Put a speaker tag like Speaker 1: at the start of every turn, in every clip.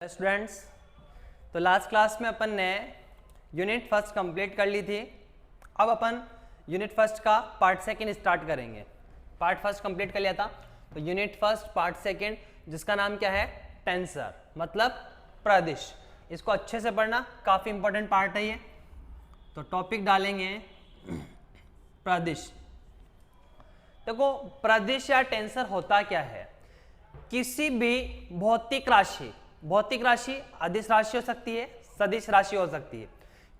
Speaker 1: Students, तो last class में अपन ने यूनिट फर्स्ट कंप्लीट कर ली थी। अब अपन यूनिट फर्स्ट का पार्ट सेकंड स्टार्ट करेंगे। पार्ट फर्स्ट कंप्लीट कर लिया था, तो यूनिट फर्स्ट पार्ट सेकंड जिसका नाम क्या है, टेंसर मतलब प्रदिश। इसको अच्छे से पढ़ना, काफ़ी इंपॉर्टेंट पार्ट है ये। तो टॉपिक डालेंगे प्रदिश। देखो प्रदिश या टेंसर होता क्या है, किसी भी भौतिक राशि अदिश राशि हो सकती है, सदिश राशि हो सकती है।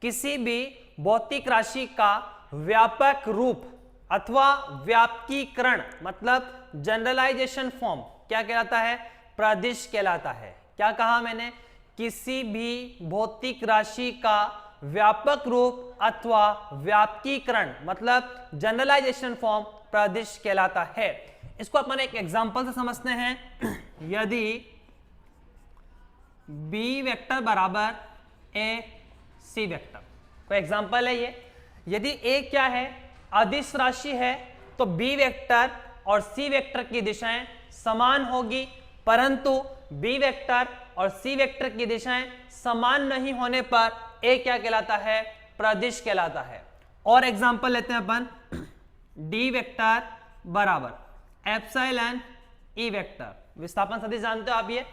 Speaker 1: किसी भी भौतिक राशि का व्यापक रूप अथवा व्यापकीकरण मतलब जनरलाइजेशन फॉर्म क्या कहलाता है, प्रदिश कहलाता है। क्या कहा मैंने, किसी भी भौतिक राशि का व्यापक रूप अथवा व्यापकीकरण मतलब जनरलाइजेशन फॉर्म प्रदिश कहलाता है। इसको अपन एक एग्जांपल से समझते हैं। यदि b वेक्टर बराबर a c वेक्टर, कोई एग्जांपल है ये। यदि a क्या है, अदिश राशि है, तो b वेक्टर और c वेक्टर की दिशाएं समान होगी, परंतु b वेक्टर और c वेक्टर की दिशाएं समान नहीं होने पर a क्या कहलाता है, प्रदिश कहलाता है। और एग्जांपल लेते हैं अपन, d वेक्टर बराबर एप्सिलॉन e वेक्टर, विस्थापन सदिश जानते हो आप ये।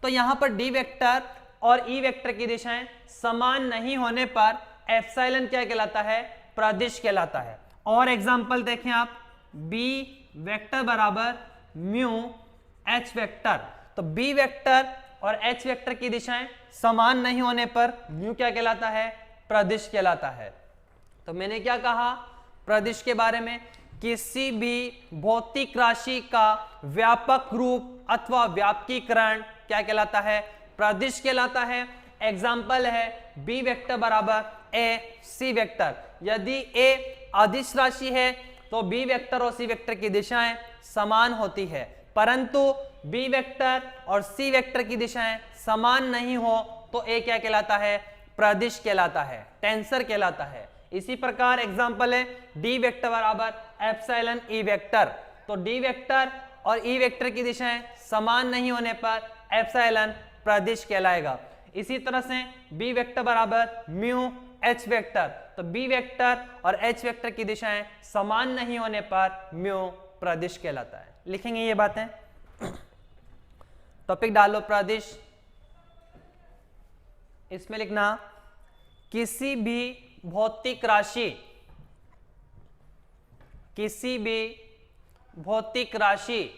Speaker 1: तो यहां पर d वेक्टर और e वेक्टर की दिशाएं समान नहीं होने पर एप्सिलॉन क्या कहलाता है, प्रदिश कहलाता है। और एग्जांपल देखें आप, b वेक्टर बराबर म्यू h वेक्टर, तो b वेक्टर और h वेक्टर की दिशाएं समान नहीं होने पर म्यू क्या कहलाता है, प्रदिश कहलाता है। तो मैंने क्या कहा प्रदिश के बारे में, किसी भी भौतिक राशि का व्यापक रूप अथवा व्यापकीकरण क्या कहलाता है, प्रदिश कहलाता है। एग्जाम्पल है b वेक्टर बराबर a c वेक्टर। यदि a अदिश राशि है तो b वेक्टर और c वेक्टर की दिशाएं समान होती है, परंतु b वेक्टर और c वेक्टर की दिशाएं समान नहीं हो तो a क्या कहलाता है, प्रदिश कहलाता है, टेंसर कहलाता है। इसी प्रकार एग्जाम्पल है d वेक्टर बराबर एप्सिलॉन e वेक्टर, तो d वेक्टर और e वेक्टर की दिशाएं समान नहीं होने पर एप्सिलॉन प्रदिश कहलाएगा। इसी तरह से b वेक्टर बराबर म्यू h वेक्टर, तो b वेक्टर और h वेक्टर की दिशाएं समान नहीं होने पर म्यू प्रदिश कहलाता है। लिखेंगे ये बातें। टॉपिक डालो प्रदिश, इसमें लिखना किसी भी भौतिक राशि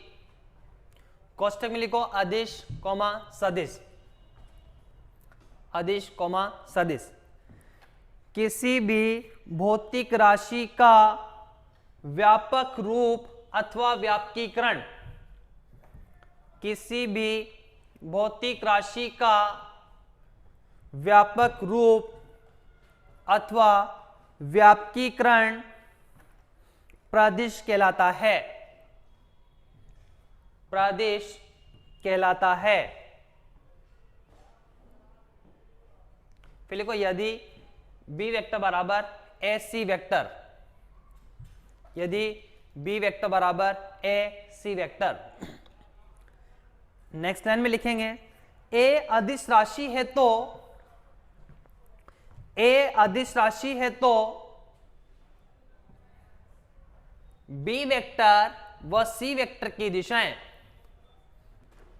Speaker 1: कोष्टक में लिखो अदिश कॉमा सदिश, अदिश कॉमा सदिश। किसी भी भौतिक राशि का व्यापक रूप अथवा व्यापकीकरण, किसी भी भौतिक राशि का व्यापक रूप अथवा व्यापकीकरण प्रदिश कहलाता है, प्रदिश कहलाता है। फिर लिखो यदि b वेक्टर बराबर a c वेक्टर, यदि b वेक्टर बराबर a c vector. Next line में लिखेंगे a अदिश राशि है तो b वेक्टर व c वेक्टर की दिशाएं,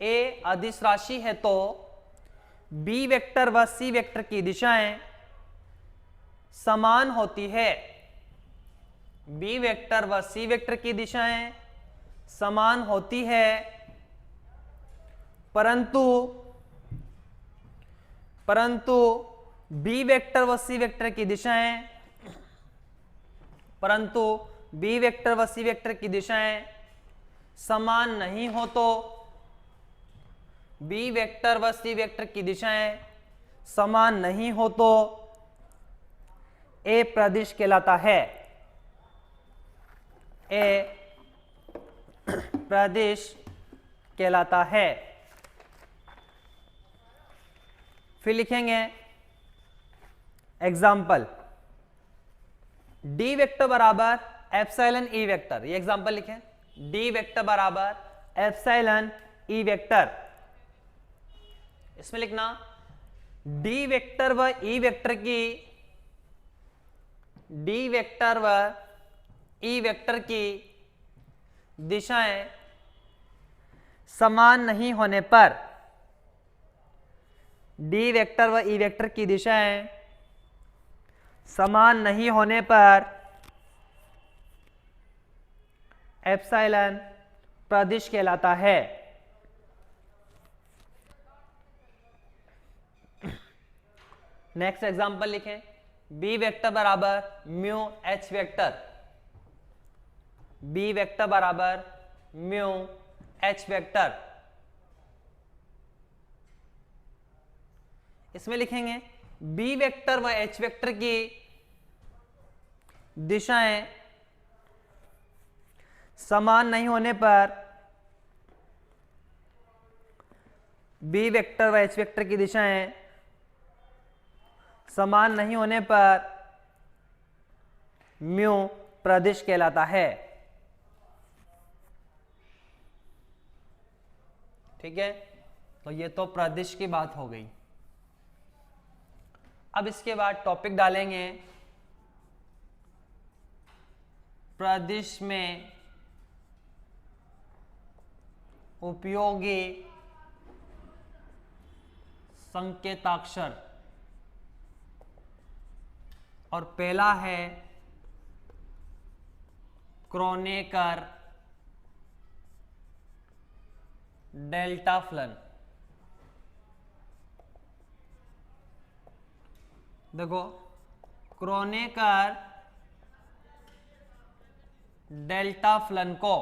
Speaker 1: a अदिश राशि है तो b वेक्टर व c वेक्टर की दिशाएं समान होती है, b वेक्टर व c वेक्टर की दिशाएं समान होती है, परंतु b वेक्टर व c वेक्टर की दिशाएं, परंतु b वेक्टर व c वेक्टर की दिशाएं समान नहीं हो तो b वेक्टर व c वेक्टर की दिशाएं समान नहीं हो तो a प्रदिश कहलाता है, a प्रदिश कहलाता है। फिर लिखेंगे एग्जाम्पल, d वेक्टर बराबर एप्सिलॉन e वेक्टर, ये एग्जाम्पल लिखें, d वेक्टर बराबर एप्सिलॉन e वेक्टर। इसमें लिखना डी वेक्टर व ई वेक्टर की दिशाएं समान नहीं होने पर, डी वेक्टर व ई वेक्टर की दिशाएं समान नहीं होने पर एप्सिलॉन प्रदिश कहलाता है। नेक्स्ट एग्जांपल लिखें, बी वेक्टर बराबर mu H vector, B vector बराबर म्यू एच वेक्टर। इसमें लिखेंगे बी वेक्टर व एच वेक्टर की दिशाएं समान नहीं होने पर, बी वेक्टर व एच वेक्टर की दिशाएं समान नहीं होने पर म्यू प्रदिश कहलाता है। ठीक है, तो ये तो प्रदिश की बात हो गई। अब इसके बाद टॉपिक डालेंगे प्रदिश में उपयोगी संकेताक्षर, और पहला है क्रोनेकर डेल्टाफ्लन। देखो, क्रोनेकर डेल्टाफ्लन को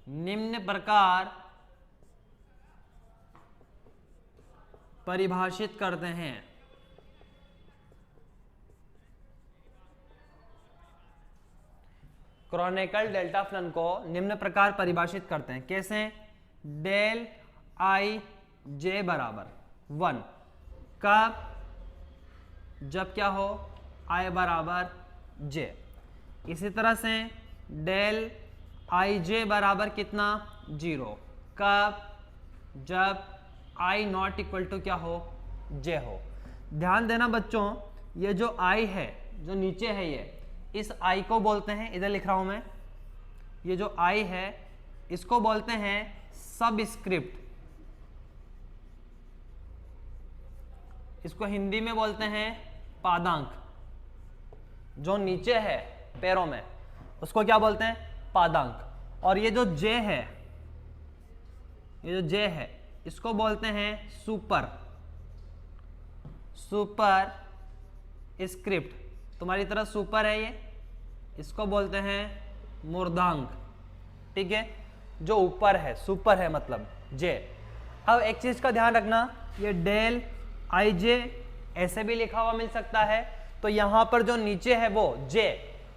Speaker 1: निम्न प्रकार परिभाषित करते हैं। क्रोनेकर डेल्टाफ्लन को निम्न प्रकार परिभाषित करते हैं। कैसे? डेल आई जे बराबर 1, कब? जब क्या हो? आई बराबर जे। इसी तरह से डेल आई जे बराबर कितना? 0, कब? जब आई नॉट इक्वल टू क्या हो? जे हो। ध्यान देना बच्चों, ये जो आई है, जो नीचे है, ये इस आई को बोलते हैं, इधर लिख रहा हूं मैं, ये जो आई है इसको बोलते हैं सबस्क्रिप्ट। इसको हिंदी में बोलते हैं पादांक। जो नीचे है पैरों में उसको क्या बोलते हैं? पादांक। और ये जो जे है, ये जो जे है इसको बोलते हैं सुपर स्क्रिप्ट। तुम्हारी तरह सुपर है ये, इसको बोलते हैं मूर्धांक। ठीक है, जो ऊपर है, सुपर है मतलब जे। अब एक चीज का ध्यान रखना, ये डेल आई जे ऐसे भी लिखा हुआ मिल सकता है, तो यहां पर जो नीचे है वो जे,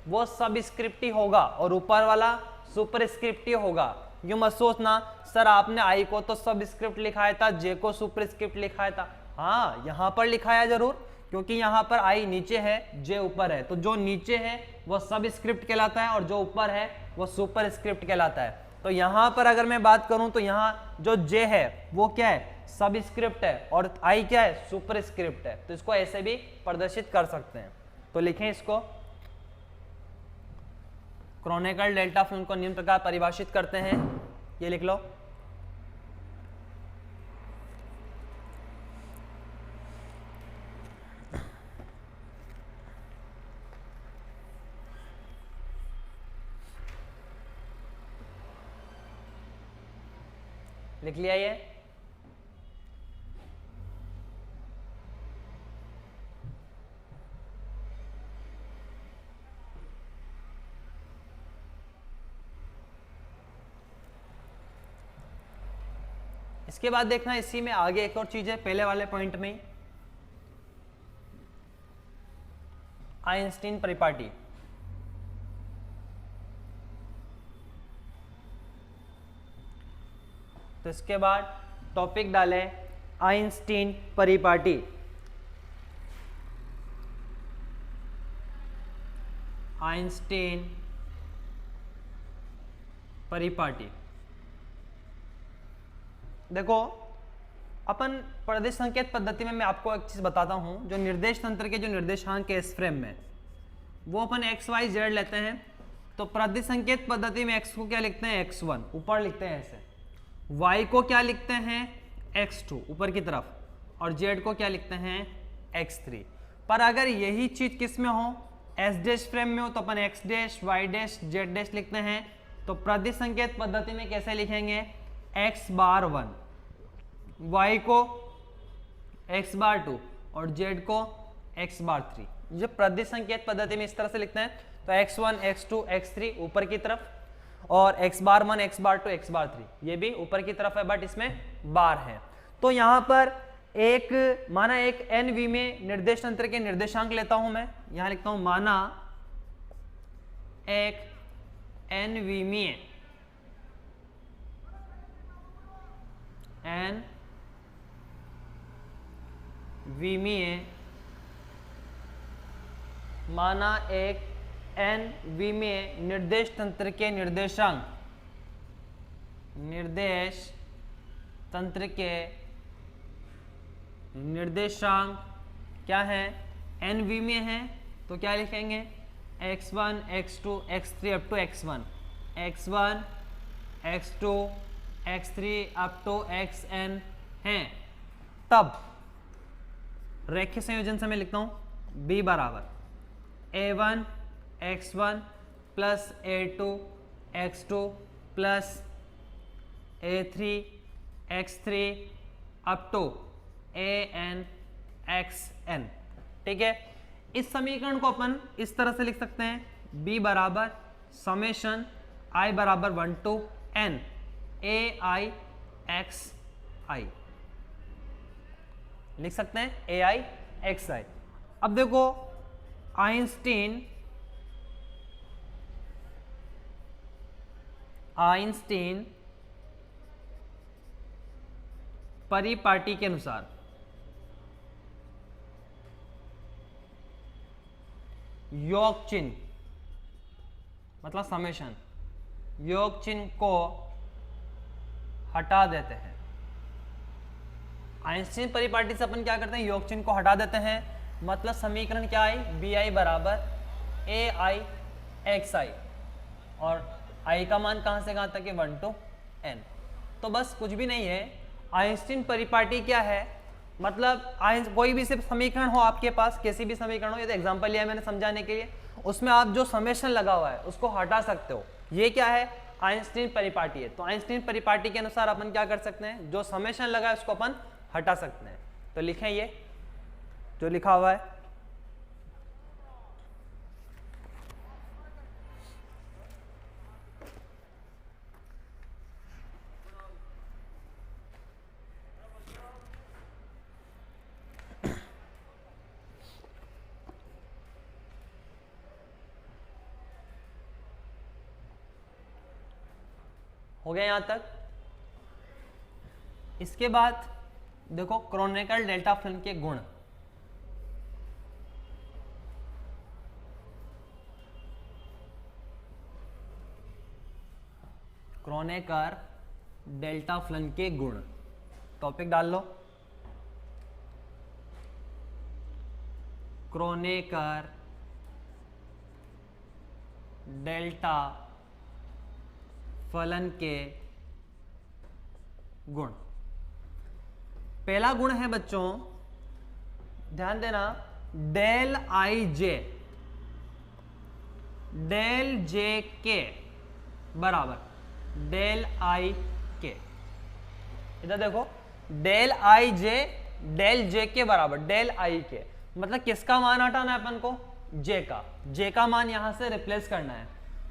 Speaker 1: वो सब स्क्रिप्ट ही होगा और ऊपर वाला सुपर स्क्रिप्ट ही होगा। यूं मत सोचना सर आपने आई को तो सब स्क्रिप्ट लिखाया था, जे को सुपर स्क्रिप्ट लिखाया था। हाँ, यहां पर लिखाया जरूर, क्योंकि यहां पर आई नीचे है, जे ऊपर है, तो जो नीचे है वो सब स्क्रिप्ट कहलाता है और जो ऊपर है वो सुपर स्क्रिप्ट कहलाता है। तो यहां पर अगर मैं बात करूं तो यहां जो जे है वो क्या है? सब स्क्रिप्ट है, और आई क्या है? सुपर स्क्रिप्ट है। तो इसको ऐसे भी प्रदर्शित कर सकते हैं। तो लिखें इसको, क्रोनेकर डेल्टाफ्लन को निम्न प्रकार परिभाषित करते हैं। ये लिख लो, लिख लिया ये? इसके बाद देखना इसी में आगे एक और चीज है, पहले वाले पॉइंट में, आइंस्टीन परिपाटी। तो इसके बाद टॉपिक डालें आइंस्टीन परिपाटी। आइंस्टीन परिपाटी। देखो अपन प्रदेश संकेत पद्धति में मैं आपको एक चीज बताता हूं, जो निर्देश तंत्र के जो निर्देशांक के इस फ्रेम में वो अपन एक्स वाई जेड लेते हैं। तो प्रदेश संकेत पद्धति में एक्स को क्या लिखते हैं x1 ऊपर लिखते हैं ऐसे, y को क्या लिखते हैं x2 ऊपर की तरफ, और z को क्या लिखते हैं x3। पर अगर यही चीज किस में हो एस डैश फ्रेम में हो तो अपन x dash y dash z dash लिखते हैं। तो प्रदेश संकेत पद्धति में कैसे लिखेंगे x बार 1, y को x बार 2 और z को x बार 3। जो प्रदेश संकेत पद्धति में इस तरह से लिखते हैं तो x1 x2 x3 ऊपर की तरफ, और x बार 1 x बार 2 x बार 3 ये भी ऊपर की तरफ है बट इसमें बार है। तो यहां पर एक माना एक NV में निर्देश तंत्र के निर्देशांक लेता हूं मैं, यहां लिखता हूं माना एक NV में माना एक NV में निर्देश तंत्र के निर्देशांक क्या है NV में है तो क्या लिखेंगे x1 x2 x3 up to x1 x2 x3 up to xn है। तब रेखीय संयोजन से मैं लिखता हूं b बराबर a1 x1 plus a2 x2 plus a3 x3 up to an xn। ठीक है, इस समीकरण को अपन इस तरह से लिख सकते हैं b बराबर समेशन i बराबर 1 टू n ai xi लिख सकते हैं ai xi। अब देखो आइंस्टीन परिपाटी के अनुसार योग चिन्ह मतलब समेशन योग चिन्ह को हटा देते हैं। आइंस्टीन परिपाटी से अपन क्या करते हैं योग चिन्ह को हटा देते हैं, मतलब समीकरण क्या आई बी आई बराबर ए आई एक्स आई, और आई का मान कहां से कहां तक है 1 टू n। तो बस कुछ भी नहीं है, आइंस्टीन परिपाटी क्या है मतलब कोई भी सिर्फ समीकरण हो आपके पास, किसी भी समीकरण हो, ये तो एग्जांपल लिया मैंने समझाने के लिए, उसमें आप जो समेशन लगा हुआ है उसको हटा सकते हो। ये क्या है आइंस्टीन परिपाटी है। तो आइंस्टीन परिपाटी के अनुसार अपन क्या कर सकते हैं जो समेशन लगा है उसको अपन हटा सकते हैं। तो लिखें ये जो लिखा हुआ है हो गया यहां तक। इसके बाद देखो क्रोनिकल डेल्टा फिल्म के गुण। क्रोनेकर डेल्टा फिल्म के गुण टॉपिक डाल लो। क्रोनेकर डेल्टा फलन के गुण। पहला गुण है बच्चों ध्यान देना डेल आई जे के बराबर डेल आई के। इधर देखो डेल जे के बराबर डेल आई के, मतलब किसका मान हटाना है अपन को जे का मान यहां से रिप्लेस करना है।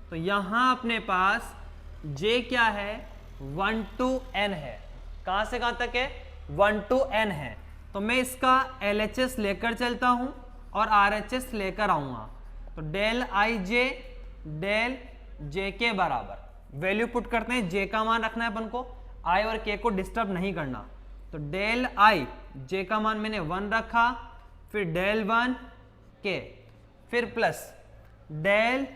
Speaker 1: तो यहां अपने पास j क्या है 1 to n है, कहां से कहां तक है 1 to n है। तो मैं इसका LHS लेकर चलता हूं और RHS लेकर आऊंगा। तो डेल जे के बराबर वैल्यू पुट करते हैं, j का मान रखना है अपन को, i और k को डिस्टर्ब नहीं करना। तो डेल j का मान मैंने 1 रखा, फिर डेल 1 k, फिर प्लस डेल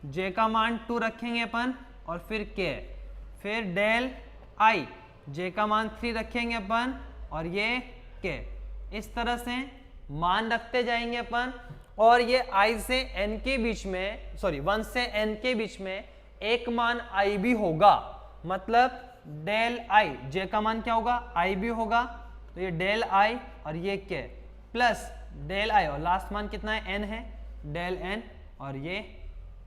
Speaker 1: j का मान 2 रखेंगे अपन, और फिर k, फिर डेल जे का मान 3 रखेंगे अपन और ये के, इस तरह से मान रखते जाएंगे अपन। और ये i से n के बीच में, सॉरी 1 से n के बीच में एक मान i भी होगा, मतलब डेल i, जे का मान क्या होगा, i भी होगा, तो ये डेल i और ये के प्लस डेल i और लास्ट मान कितना है, n है, डेल n और ये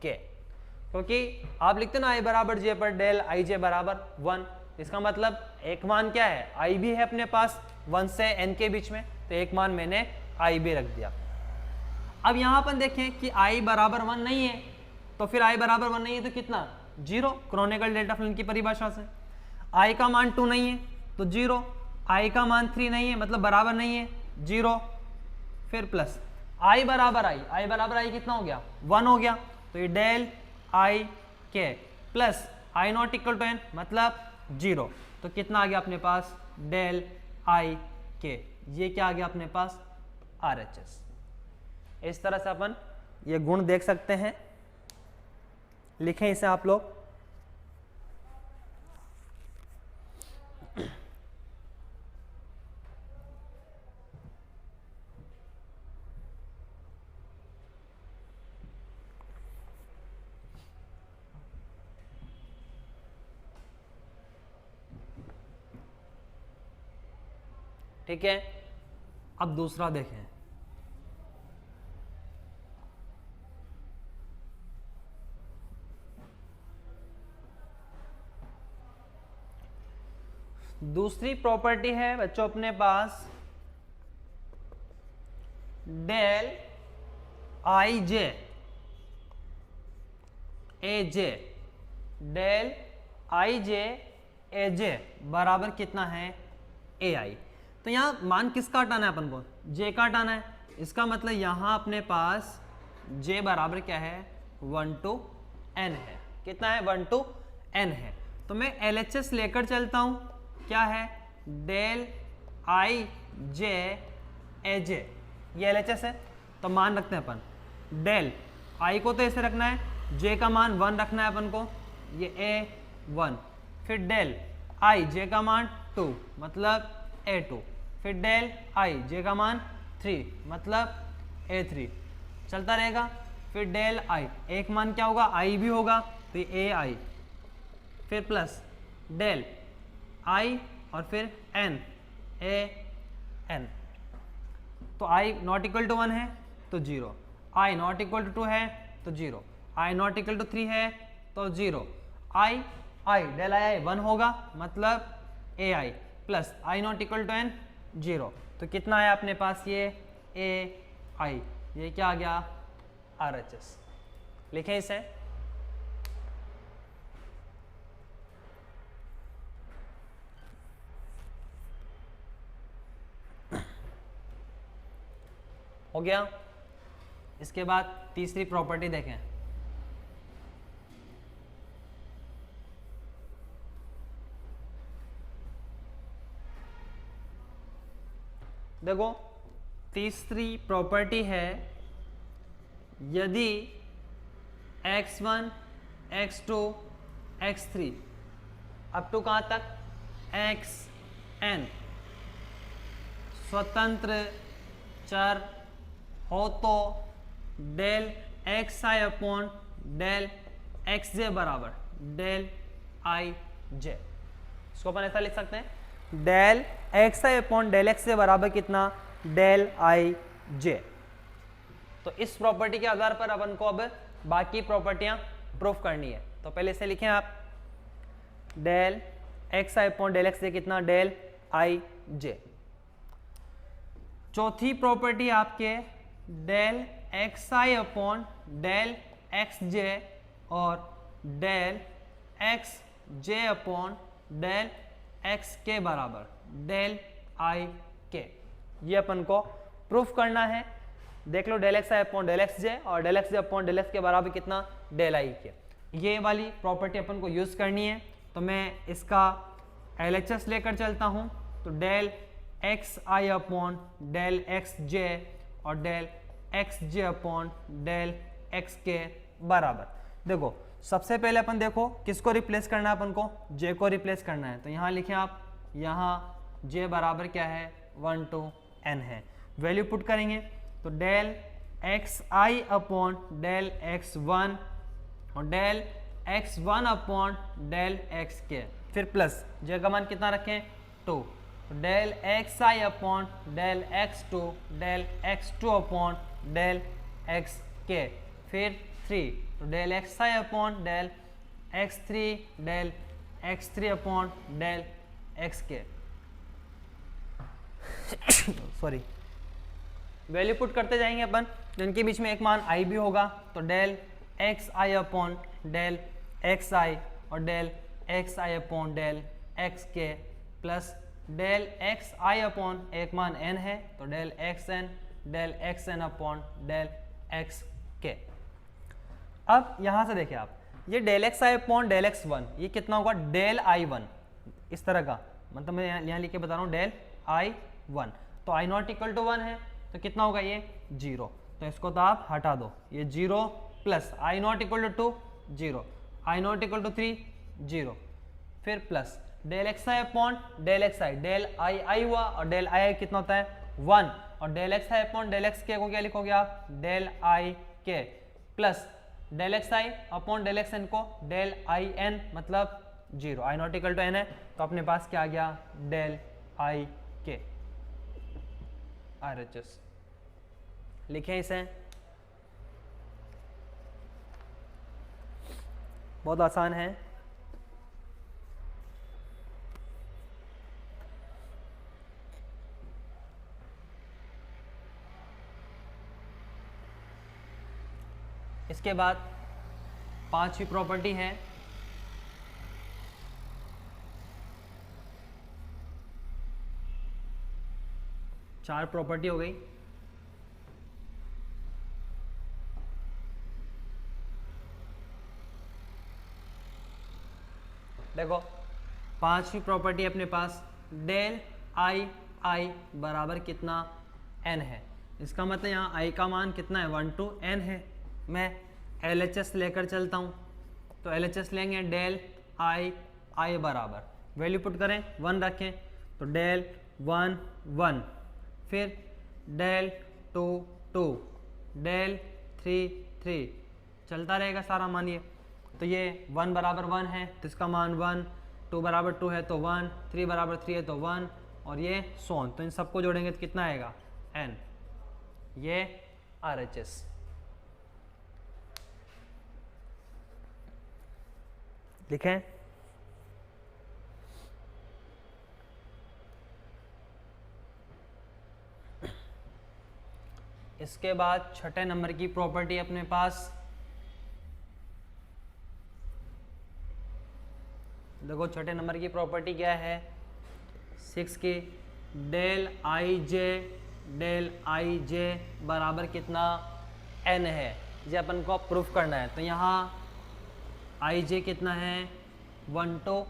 Speaker 1: के। क्योंकि आप लिखते ना i बराबर जे पर डेल i जे बराबर 1, इसका मतलब एक मान क्या है, i भी है अपने पास 1 से n के बीच में, तो एक मान मैंने i भी रख दिया। अब यहाँ अपन देखें कि i बराबर 1 नहीं है, तो फिर i बराबर 1 नहीं है तो कितना, 0, क्रोनिकल डेल्टा फलन की परिभाषा से। i का मान 2 नहीं है तो 0, i का मान 3 नहीं है मतलब बराबर नहीं है, 0, फिर प्लस i बराबर i कितना हो गया, 1 हो गया, तो ये डेल i के plus i not equal to n मतलब 0, तो कितना आ गया अपने पास, डेल i के, ये क्या आ गया अपने पास, RHS। इस तरह से अपन ये गुण देख सकते हैं, लिखें इसे आप लोग। ठीक है, अब दूसरा देखें। दूसरी प्रॉपर्टी है बच्चों अपने पास del i J A J, del i जे ए जे बराबर कितना है, ए आई। तो यहाँ मान किसका हटाना है अपन को, जे का हटाना है, इसका मतलब यहाँ अपने पास जे बराबर क्या है, 1 to n है, कितना है, 1 to n है। तो मैं LHS लेकर चलता हूँ, क्या है, डेल आई जे ए जे, ये LHS है, तो मान रखते हैं अपन, डेल आई को तो ऐसे रखना है, जे का मान 1 रखना है अपन को, ये A1, फिर डेल आई जे का मान 2 मतलब A2, फिर डेल आई जे का मान 3 मतलब A3, चलता रहेगा। फिर डेल आई, एक मान क्या होगा, आई भी होगा, तो ये AI, फिर प्लस डेल आई और फिर n, AN, तो i नॉट इक्वल टू 1 है तो 0, i नॉट इक्वल टू 2 है तो 0, i नॉट इक्वल टू 3 है तो 0, i डेल आई 1 होगा मतलब AI plus i not equal to n 0, तो कितना है अपने पास, ये AI, ये क्या आ गया, RHS। लिखें इसे, हो गया। इसके बाद तीसरी प्रॉपर्टी देखें, देखो तीसरी प्रॉपर्टी है, यदि x1 x2 x3 up to कहाँ तक, xn स्वतंत्र चर हो तो del x i upon del x जे बराबर डेल आई जे। इसको अपन ऐसा लिख सकते हैं, del x i upon del x जे बराबर कितना, डेल आई जे। तो इस प्रॉपर्टी के आधार पर अपन को अब बाकी प्रॉपर्टियां प्रूफ करनी है। तो पहले इसे लिखें आप, del x i upon del x j कितना, डेल आई जे। चौथी प्रॉपर्टी आपके del x i upon del x j और del x j upon del x के बराबर डेल आई के, ये अपन को प्रूफ करना है। देख लो, del x i upon del x j और del x j upon del x के बराबर कितना, डेल आई के। ये वाली प्रॉपर्टी अपन को यूज करनी है। तो मैं इसका LHS लेकर चलता हूँ, तो del x i upon del x j और del x j upon del x के बराबर। देखो सबसे पहले अपन देखो किसको रिप्लेस करना है, अपन को जे को रिप्लेस करना है। तो यहाँ लिखें आप यहाँ j बराबर क्या है 1 to n है। वैल्यू पुट करेंगे तो del x i upon del x1 और del x1 upon del x k, फिर प्लस j का मान कितना रखें 2, तो del x i upon del x2 del x2 upon del x k, फिर 3, तो del x i upon del x3 del x3 upon del x k. Sorry, value put करते जाएंगे अपन, जिनके बीच में एक मान आई भी होगा, तो del x i upon del x i और del x i upon del x k, plus del x i upon एक मान n है तो del x n upon del x k. अब यहाँ से देखिए आप, ये del x i upon del x one, ये कितना होगा डेल आई वन, इस तरह का, मतलब मैं यहाँ लिख के बता रहा हूँ डेल आई वन, तो आई नॉट इक्वल टू 1 है तो कितना होगा ये 0, तो इसको तो आप हटा दो, ये 0 plus i not equal to 2 0, i not equal to 3 0, फिर plus del x i upon del x i, del i i हुआ और डेल आई आई कितना होता है 1, और del x i upon del x के को क्या लिखोगे आप डेल आई के, plus del x i upon del x N को डेल आई एन मतलब 0, i not equal to N है तो अपने पास क्या आ गया डेल आई के RHS। लिखें इसे, बहुत आसान है। इसके बाद पांचवी प्रॉपर्टी है चार प्रॉपर्टी हो गई। देखो पांचवी प्रॉपर्टी अपने पास डेल आई आई बराबर कितना n है, इसका मतलब यहाँ i का मान कितना है 1 to n है। मैं LHS लेकर चलता हूँ तो LHS लेंगे डेल आई आई बराबर, वैल्यू पुट करें 1 रखें तो डेल 1 1, फिर डेल 2 2, डेल 3 3, चलता रहेगा सारा मान ये। तो ये 1 बराबर 1 है तो इसका मान 1, 2 बराबर 2 है तो 1, 3 बराबर 3 है तो 1, और ये सोन, तो इन सबको जोड़ेंगे तो कितना आएगा n, ये RHS। लिखें, इसके बाद छठे नंबर की प्रॉपर्टी अपने पास, देखो छठे नंबर की प्रॉपर्टी क्या है 6 की, डेल आई जे बराबर कितना n है, ये अपन को प्रूफ करना है। तो यहाँ आई जे कितना है 1 to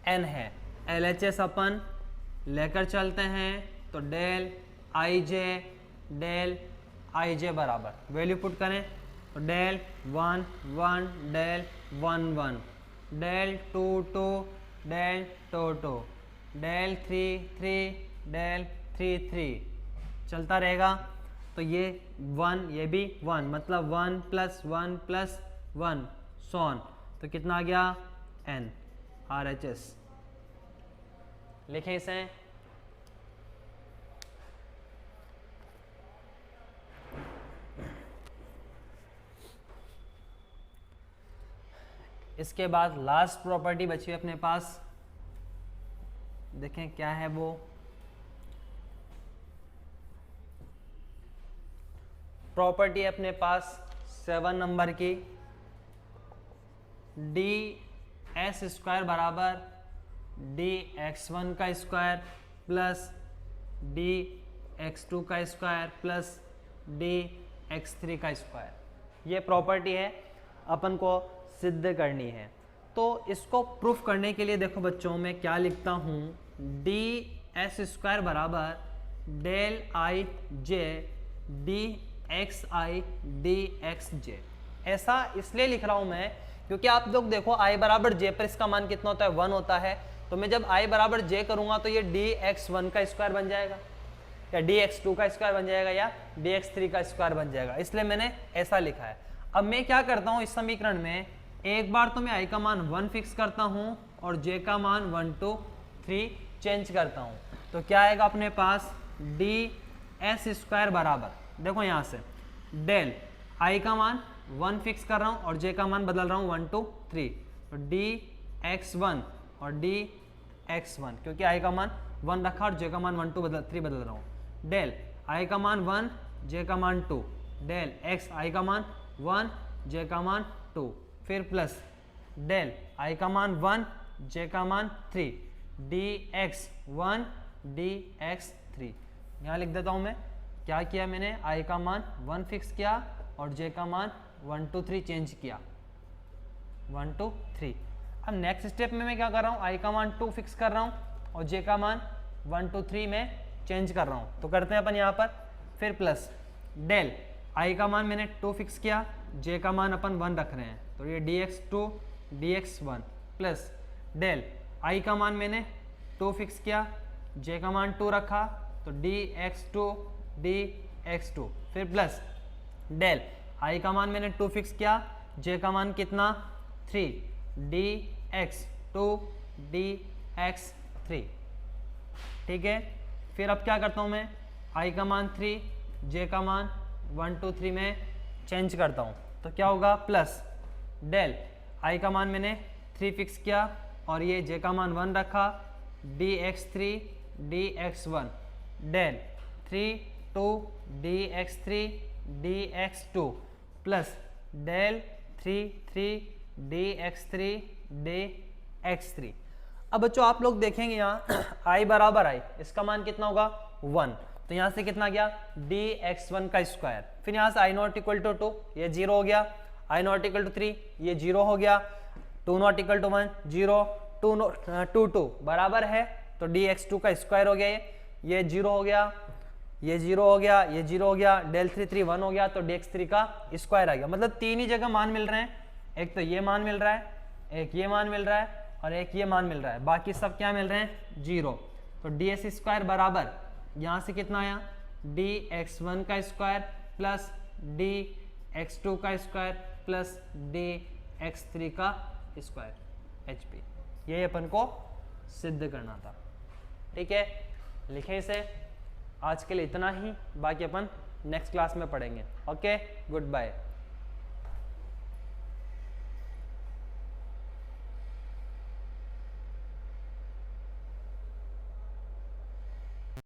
Speaker 1: n है, LHS अपन लेकर चलते हैं तो डेल आई जे बराबर, वैल्यू पुट करें तो del 1 1 del 1 1, del 2 2 del 2 2, del 3 3 del 3 3, चलता रहेगा। तो ये 1 ये भी 1, मतलब 1 + 1 सोन, तो कितना आ गया n RHS। लिखें इसे, इसके बाद लास्ट प्रॉपर्टी बची है अपने पास, देखें क्या है वो। प्रॉपर्टी है अपने पास 7 नंबर की, dS² बराबर dx1 का स्क्वायर प्लस dx2 का स्क्वायर प्लस dx3 का स्क्वायर। ये प्रॉपर्टी है अपन को सिद्ध करनी है। तो इसको प्रूफ करने के लिए देखो बच्चों मैं क्या लिखता हूँ, dS² बराबर del i j dxi dxj। ऐसा इसलिए लिख रहा हूँ मैं क्योंकि आप लोग देखो i बराबर j पर इसका मान कितना होता है 1 होता है, तो तो मैं जब i बराबर j करूंगा तो ये dx1 का स्क्वायर बन जाएगा या dx2 का स्क्वायर बन जाएगा या dx3 का स्क्वायर बन जाएगा, इसलिए मैंने ऐसा लिखा है। अब मैं क्या करता हूँ इस समीकरण में, एक बार तो मैं i का मान 1 फिक्स करता हूँ और j का मान 1 2 3 चेंज करता हूँ, तो क्या आएगा अपने पास ds स्क्वायर बराबर, देखो यहाँ से डेल i का मान 1 फिक्स कर रहा हूँ और j का मान बदल रहा हूँ 1 2 3, तो dx1 और dx1 क्योंकि i का मान 1 रखा और j का मान 1 2 3 बदल रहा हूँ, डेल i का मान 1 j का मान 2, डेल x i का मान 1 j का मान 2, फिर प्लस डेल i का मान 1 j का मान 3, dx1 dx3। यहाँ लिख देता हूँ मैं, क्या किया मैंने, i का मान 1 फिक्स किया और j का मान 1 2 3 चेंज किया 1 2 3। अब नेक्स्ट स्टेप में मैं क्या कर रहा हूँ, i का मान 2 फिक्स कर रहा हूँ और j का मान 1 2 3 में चेंज कर रहा हूँ, तो करते हैं अपन यहाँ पर, फिर प्लस डेल i का मान मैंने 2 फिक्स किया, j का मान अपन 1 रख रहे हैं, तो ये dx2 dx1 plus del i का मान मैंने 2 फिक्स किया, j का मान 2 रखा, तो dx2 dx2, फिर प्लस डेल i का मान मैंने 2 फिक्स किया, j का मान कितना 3, dx2 dx3, ठीक है। फिर अब क्या करता हूँ मैं, i का मान 3 j का मान 1 2 3 में चेंज करता हूँ, तो क्या होगा प्लस डेल i का मान मैंने 3 फिक्स किया और ये j का मान 1 रखा, dx3 dx1, del 3 2 dx3 dx2 plus del 3 3 dx3 dx3। अब बच्चों आप लोग देखेंगे यहाँ i बराबर i, इसका मान कितना होगा 1, तो यहाँ से कितना गया dx1 का स्क्वायर, फिर यहाँ से i नॉट इक्वल टू 2 ये 0 हो गया, i नॉट इक्वल टू 3 ये 0 हो गया, 2 नॉट इक्वल टू 1 0, 2 2 बराबर है तो dx2 का स्क्वायर हो गया, ये 0 हो गया, ये 0 हो गया, ये 0 हो गया, डेल 3 3 1 हो गया, तो dx3 का स्क्वायर आ गया। मतलब तीन ही जगह मान मिल रहे हैं, एक तो ये मान मिल रहा है, एक ये मान मिल रहा है और एक ये मान मिल रहा है, बाकी सब क्या मिल रहे हैं 0। तो ds स्क्वायर बराबर यहाँ से कितना आया dx1 का स्क्वायर प्लस dx2 का स्क्वायर प्लस dx3 का स्क्वायर HP, ये अपन को सिद्ध करना था, ठीक है। लिखे इसे, आज के लिए इतना ही, बाकी अपन नेक्स्ट क्लास में पढ़ेंगे। Okay, good bye.